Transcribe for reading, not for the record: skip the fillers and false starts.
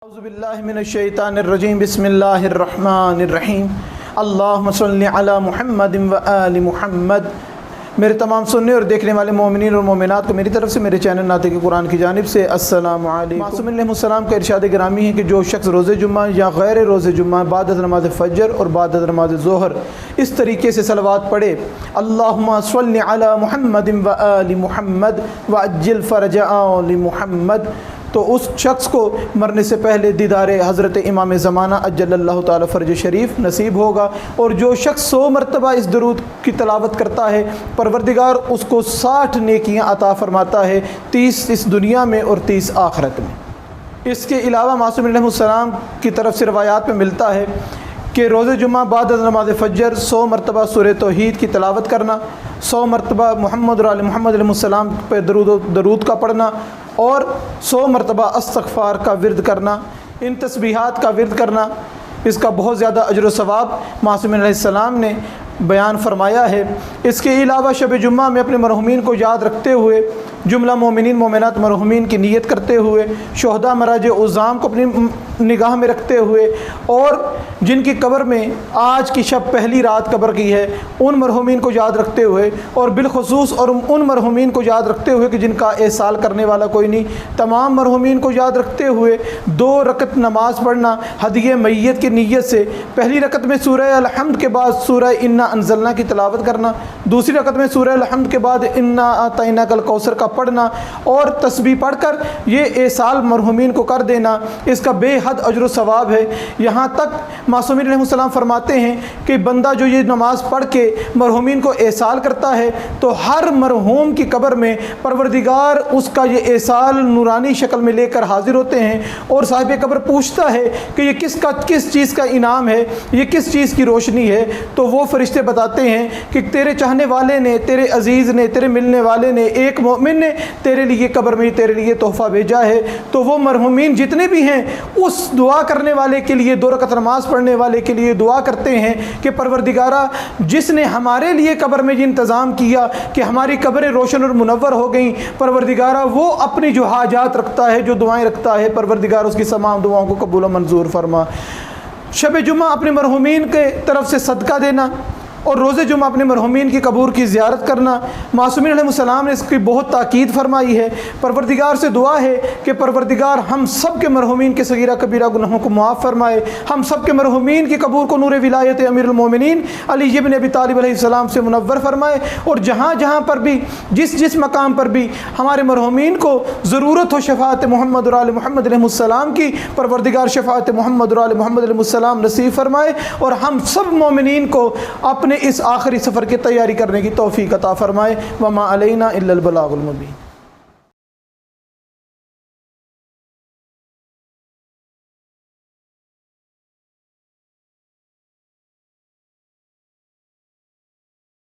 औज़ुबिल्लाहिमिनश्शैतानिर्रजीम बिस्मिल्लाहिर्रहमानिर्रहीम अल्लाहुम्मा सल्लि अला मुहम्मदिन व आलि मुहम्मद। मेरे तमाम सुनने और देखने वाले मोमिनीन और मोमिनात को मेरी तरफ से मेरे चैनल नातिक़ कुरान की जानिब से अस्सलामु अलैकुम। मासूम अलैहिस्सलाम का इरशाद गिरामी है कि जो शख्स रोज़े जुम्मा या गैर रोज़े जुम्मा बाद नमाज फ़जर और बाद नमाज ज़ोहर इस तरीके से सलवात पढ़े, अल्लाहुम्मा सल्लि अला मुहम्मदिन व आलि मुहम्मद व अज्जिल फ़रजा आलि मुहम्मद, तो उस शख्स को मरने से पहले दीदार हज़रत इमाम ज़माना अज्जलल्लाहु ताला फ़र्ज शरीफ नसीब होगा। और जो शख्स 100 मरतबा इस दरूद की तलावत करता है, परवरदिगार उसको 60 नेकियां अता फ़रमाता है, 30 इस दुनिया में और 30 आखिरत में। इसके अलावा मासूम अलैहिस्सलाम की तरफ से रवायात में मिलता है कि रोज़े जुम्मा बाद नमाज फ़जर 100 मरतबा सूरह तौहीद की तलावत करना, 100 मरतबा मुहम्मद और आले मुहम्मद अलैहिस्सलाम पे दरूद का पढ़ना और 100 मरतबा इस्तिग़फ़ार का विर्द करना, इन तस्बीहात का विर्द करना, इसका बहुत ज़्यादा अजर व सवाब मासूम अलैहिस्सलाम ने बयान फरमाया है। इसके अलावा शब जुम्मा में अपने मरहुमीन को याद रखते हुए, जुमला मोमिनीन मोमिनात मरहुमीन की नीयत करते हुए, शोहदा मराज उज़ाम को अपनी निगाह में रखते हुए और जिनकी कब्र में आज की शब पहली रात कब्र की है, उन मरहुमीन को याद रखते हुए और बिलखुसूस और उन मरहुमीन को याद रखते हुए कि जिनका एहसाल करने वाला कोई नहीं, तमाम मरहुमीन को याद रखते हुए 2 रकत नमाज़ पढ़ना हदिये मैयत की नीयत से। पहली रकत में सूरह अल-हम्द के बाद सूरह इन्ना अंज़लना की तिलावत करना, दूसरी रकत में सूरह अल-हम्द के बाद इन्ना आतैनाकल कौसर का पढ़ना और तस्बीह पढ़कर ये एहसाल मरहुमीन को कर देना, इसका बेहद अजर सवाब है। यहाँ तक मासूमीन अलैहिस्सलाम फरमाते हैं कि बंदा जो ये नमाज़ पढ़ के मरहुमीन को एहसाल करता है तो हर मरहूम की कब्र में परवरदिगार उसका ये एहसाल नूरानी शक्ल में लेकर हाजिर होते हैं और साहिब कब्र पूछता है कि ये किस चीज़ का इनाम है, ये किस चीज़ की रोशनी है। तो वो फरिश्ते बताते हैं कि तेरे चाहने वाले ने, तेरे अजीज़ ने, तेरे मिलने वाले ने, एक मोमिन ने तेरे लिए कब्र में तेरे लिए तोहफ़ा भेजा है। तो वो मरहुमीन जितने भी हैं उस दुआ करने वाले के लिए, 2 रकत नमाज़ पढ़ने वाले के लिए दुआ करते हैं कि परवरदिगारा जिसने हमारे लिए कब्र में ये इंतज़ाम किया कि हमारी कब्रें रोशन और मुनव्वर हो गई, परवरदिगारा वो अपनी जो हाजात रखता है, जो दुआएं रखता है, परवरदिगार उसकी तमाम दुआओं को कबूल और मंजूर फरमा। शब जुम्मा अपने मरहुमीन के तरफ से सदका देना और रोज़े जुम्मा अपने मरहुमीन की कब्र की ज़ियारत करना, मासूमीन अलैहिस्सलाम ने इसकी बहुत ताकीद फरमाई है। परवरदिगार से दुआ है कि परवरदिगार हम सब के मरहुमीन के सगीरा कबीरा गुनाहों को माफ़ फरमाए, हम सब के मरहुमीन की कब्र को नूर विलायत अमीरुल मोमिनीन अली इब्न अबी तालिब अलैहिस्सलाम से मुनव्वर फरमाए। और जहाँ जहाँ पर भी, जिस मकाम पर भी हमारे मरहुमीन को ज़रूरत हो शफ़ाअत मोहम्मद और आले मोहम्मद अलैहिस्सलाम की, परवरदिगार शफ़ाअत मोहम्मद और आले मोहम्मद अलैहिस्सलाम नसीब फरमाए और हम सब मोमिनीन को अपने इस आखिरी सफ़र की तैयारी करने की तौफ़ीक़ अता फ़रमाए। वमा अलैना इल्लल बलागुल मुबीन।